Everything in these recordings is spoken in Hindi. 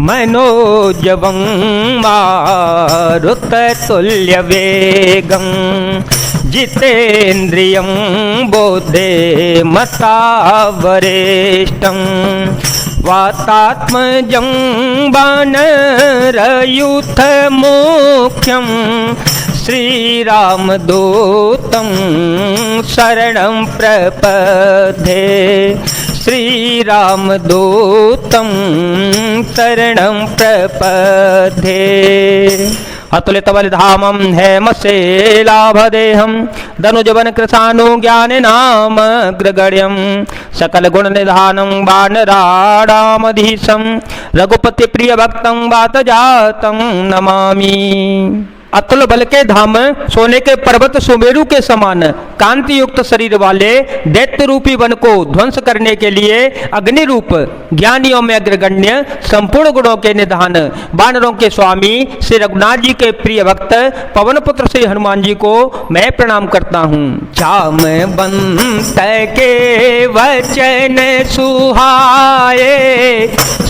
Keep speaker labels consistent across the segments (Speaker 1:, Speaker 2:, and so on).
Speaker 1: मनोजवं मारुततुल्यवेगं जितेन्द्रियं बुद्धिमतावरिष्ठं वातात्मजं वानरयूथमुख्यं श्रीरामदूतं शरणं प्रपद्ये श्रीरामदूतं शरणं प्रपद्ये। अतुलितबलिधामं हेमशैलाभदेहं धनुजवन कृशानु ज्ञानिनामग्रगण्यं सकलगुणनिधानं वानराणामधीशं रघुपतिप्रियभक्तं वातजातं नमामि। अतुल बल के धाम, सोने के पर्वत सुमेरु के समान कांति युक्त शरीर वाले दैत्य रूपी वन को ध्वंस करने के लिए अग्नि रूप ज्ञानियों में अग्रगण्य संपूर्ण गुणों के निधान वानरों के स्वामी श्री रघुनाथ जी के प्रिय भक्त पवन पुत्र श्री हनुमान जी को मैं प्रणाम करता हूँ। जामवंत के वचन सुहाए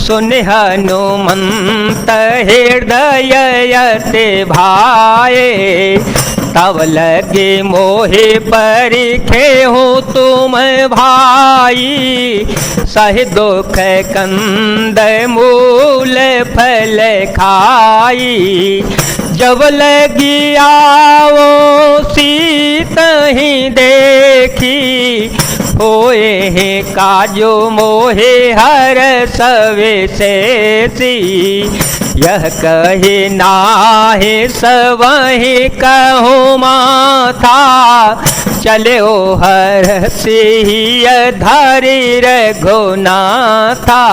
Speaker 1: सुन हनुमंत हृदय यते भाए तब लगे मोहे परिखे हो तुम भाई सह दुख कंद मूल फल खाई जब लगी आओ सीत ही देखी होए हे काजो मोहे हर सवे से यह कहे नाहे सवही कहो माथा चले ओ हर सिंह धारी रघुनाथा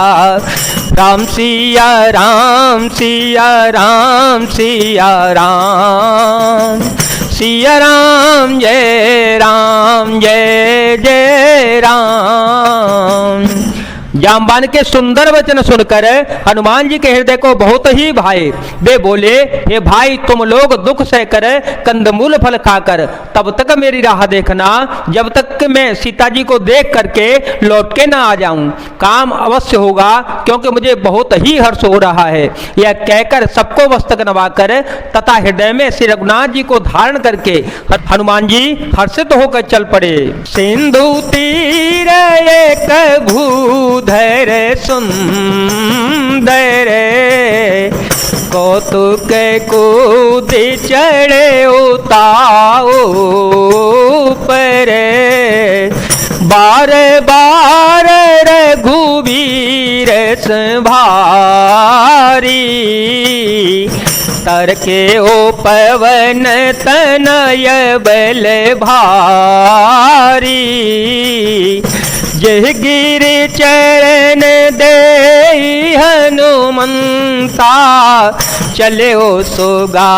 Speaker 1: राम सिया राम सिया राम सिया राम सिया राम जय जय राम। जामवान के सुंदर वचन सुनकर हनुमान जी के हृदय को बहुत ही भाए। वे बोले, हे भाई तुम लोग दुख सहकर कंदमूल फल खाकर तब तक मेरी राह देखना जब तक कि मैं सीता जी को देख करके लौट के ना आ जाऊं। काम अवश्य होगा क्योंकि मुझे बहुत ही हर्ष हो रहा है। यह कहकर सबको मस्तक नवाकर तथा हृदय में श्री रघुनाथ जी को धारण करके हनुमान जी हर्षित होकर चल पड़े। सिंधु तीर एक भूधर सुंदर कौतुक कूद चढ़े उताओ पर बार बार रघुवीर संभारी तरके ओ पवन तनय बल भारी जय गिरि चरण दे हनुमंता चले ओ सुगा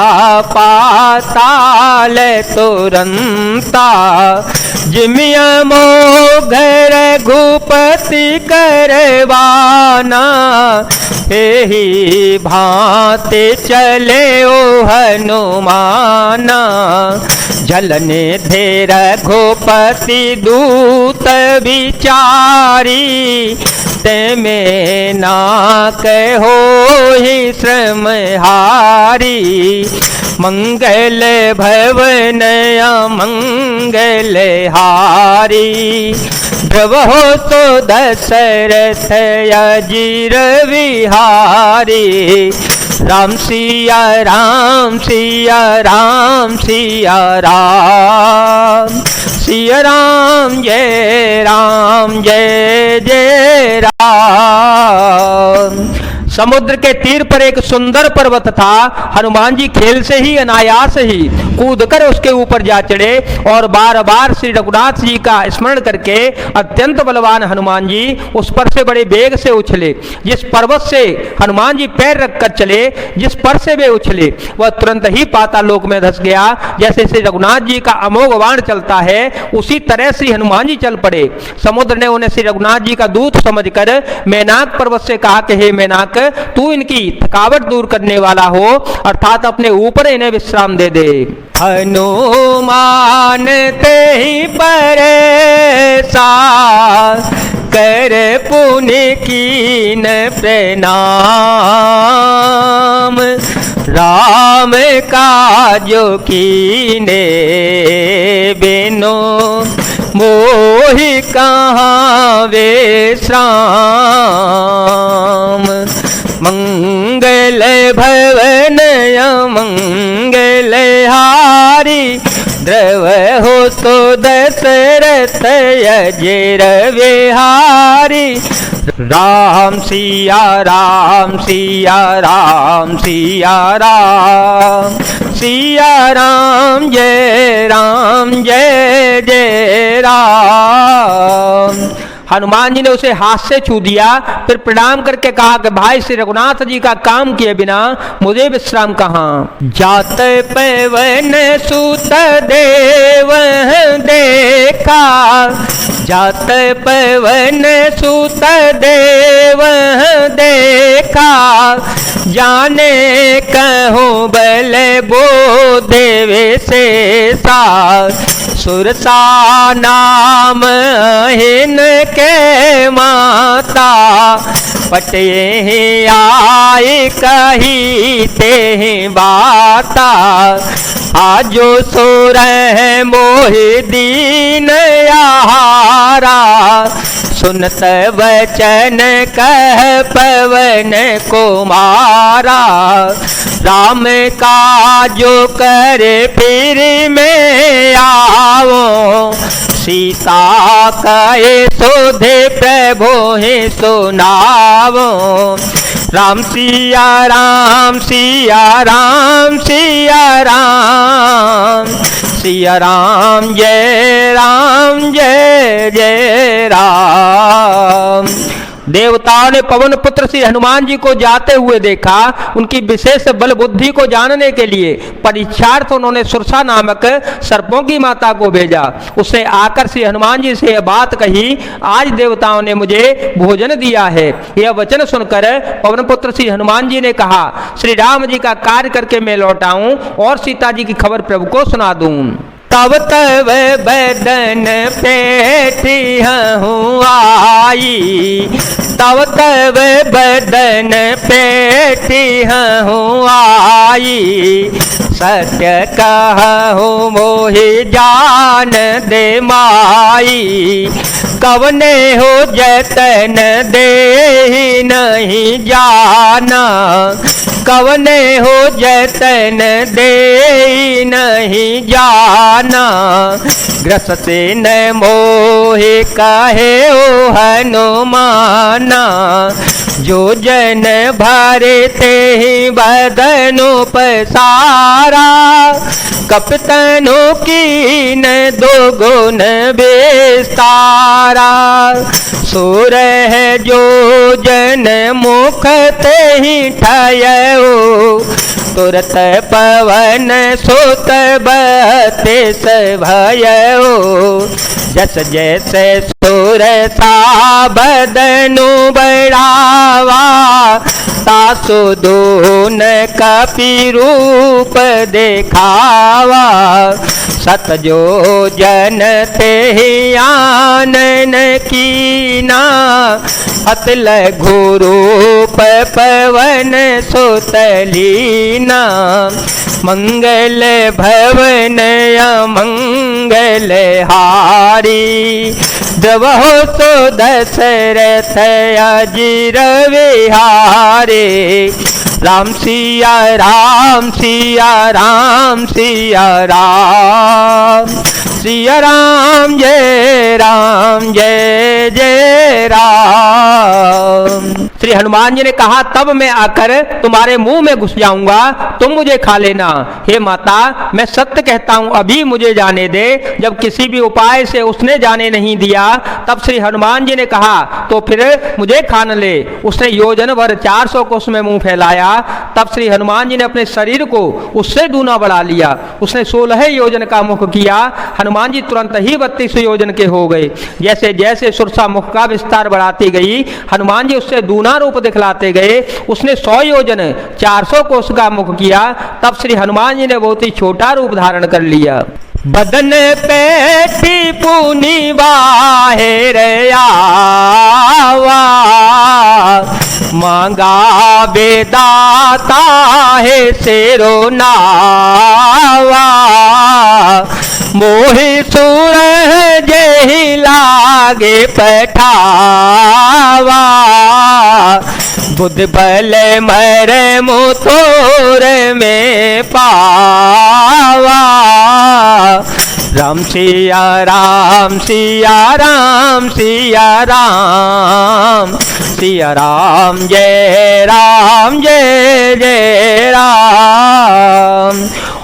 Speaker 1: पाताल तुरंता जिमिया मोघ रघुपति करवाना ही भांति चले ओ हनुमाना झलने धे रघुपति दूत विचारी ते में ना कहो ही श्रम हारी मंगल भवन मंगल हारी ध्रुव हो तो दशरथ अजीर विहारी राम सिया राम सिया राम सिया राम सिया राम जय जय राम। समुद्र के तीर पर एक सुंदर पर्वत था। हनुमान जी खेल से ही अनायास ही कूदकर उसके ऊपर जा चढ़े और बार बार श्री रघुनाथ जी का स्मरण करके अत्यंत बलवान हनुमान जी उस पर से बड़े वेग से उछले। जिस पर्वत से हनुमान जी पैर रखकर चले, जिस पर से वे उछले वह तुरंत ही पातालोक में धस गया। जैसे श्री रघुनाथ जी का अमोघ बाण चलता है उसी तरह श्री हनुमान जी चल पड़े। समुद्र ने उन्हें श्री रघुनाथ जी का दूत समझकर मैनाक पर्वत से कहा कि हे मैनाक तू इनकी थकावट दूर करने वाला हो अर्थात अपने ऊपर इन्हें विश्राम दे दे। हनुमान ते ही परेसा कर पुण्य कीन प्रणाम राम काजो कीने बिनु मोहि कहाँ विश्राम। मंगल भवन मंगल हारी द्रव हो तो दशरथ अजर विहारी। राम सिया राम सिया राम सिया राम सिया राम जय जय राम। हनुमान जी ने उसे हाथ से छू दिया, फिर प्रणाम करके कहा कि भाई श्री रघुनाथ जी का काम किए बिना मुझे विश्राम कहाँ। जात पवन सुत देव देखा, जात पवन सुत देव देखा, जाने कहूँ बल बो देवे से सा। सुरसा नाम हिन के माता, पटे आए कही ते बाता। आजो सुर मोहि दीन आहारा, सुनत वचन कह पवन कुमारा। राम काजो करे फिर में आओ, सीता कहे सोधे प्रभु ही सुनावो। राम सिया राम सिया राम सिया राम सिया राम जय जय राम। देवताओं ने पवन पुत्र श्री हनुमान जी को जाते हुए देखा। उनकी विशेष बल बुद्धि को जानने के लिए परीक्षार्थ उन्होंने सुरसा नामक सर्पों की माता को भेजा। उसने आकर श्री हनुमान जी से यह बात कही, आज देवताओं ने मुझे भोजन दिया है। यह वचन सुनकर पवन पुत्र श्री हनुमान जी ने कहा, श्री राम जी का कार्य करके मैं लौट आऊं और सीता जी की खबर प्रभु को सुना दूं। तब तब बदन पेठी हूँ आई, तब तब बदन पेठी हूँ आई। सत्य कहूँ मोहि जान दे माई, कवने हो जतन दे नहीं जाना। कवने हो जतन दे नहीं जाना, ग्रसते न मोहि कहे ओ हनुमाना। जो जन भरे ते ही बदनु पसारा, कपतनु की न दो गुण विस्तारा। सुर है जो जन मुख ते ही ठयो, तुरत पवन सुत बत्तीस भयो। जस जैसे सुर सा बदनु बढ़ावा, तासु दून कपि रूप देखावा। सत जो जन ते आनन कीना, अत लघु रूप पवन सुतलीना। मंगल भवन अमंगल हारी, द्रवहु सो दशरथ अजिर विहारे। राम सिया राम सिया राम सिया राम सिया राम जय जय राम। श्री हनुमान जी ने कहा, तब मैं आकर तुम्हारे मुंह में घुस जाऊंगा, तुम मुझे खा लेना। हे माता, मैं सत्य कहता हूं, अभी मुझे जाने दे। जब किसी भी उपाय से उसने जाने नहीं दिया, तब श्री हनुमान जी ने कहा, तो फिर मुझे खा न ले। उसने योजन भर 400 कोस में मुंह फैलाया। तब श्री हनुमान जी ने अपने शरीर को उससे दूना बढ़ा लिया। उसने 16 योजन का मुख किया। हनुमान जी तुरंत ही 32 योजन के हो गए। जैसे जैसे सुरसा मुख का विस्तार बढ़ाती गई, हनुमान जी उससे दूना रूप दिखलाते गए। उसने 100 योजन 400 कोस का मुख किया। तब श्री हनुमान जी ने बहुत ही छोटा रूप धारण कर लिया। बदन पेटी पुनी बाहेर आवा, मांगा बेदाता है शेरो नावा, मोहि सुर जेहि लागे पठावा, बुद्ध बल मरे मुतोर में पावा। राम सिया राम सिया राम सिया राम, सिया राम जय राम।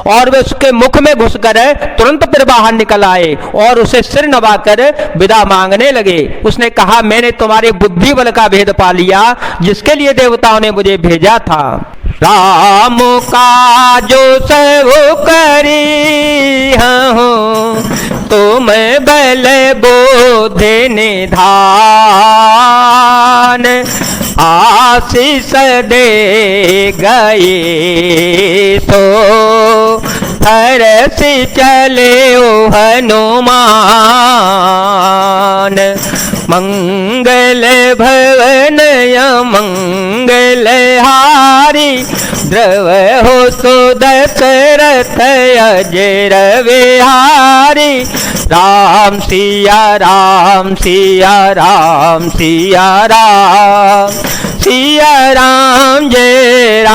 Speaker 1: और वे उसके मुख में घुसकर तुरंत फिर बाहर निकल आए और उसे सिर नवाकर विदा मांगने लगे। उसने कहा, मैंने तुम्हारी बुद्धि बल का भेद पा लिया जिसके लिए देवताओं ने मुझे भेजा था। राम का जो सब करी हूँ, तुम बल बोध निधान, आशीष दे गए तो हर्ष चले ओ हनुमान। मंगल भवन मंगल हारी, द्रव हो तो दशरथ अजर विहारी। राम सिया राम सिया राम सिया राम, सिया राम जय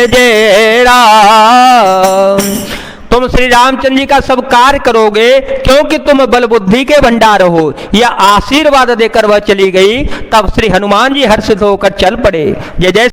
Speaker 1: जय राम। तुम श्री रामचंद्र जी का सब कार्य करोगे क्योंकि तुम बल बुद्धि के भंडार हो। यह आशीर्वाद देकर वह चली गई। तब श्री हनुमान जी हर्षित होकर चल पड़े। जय जय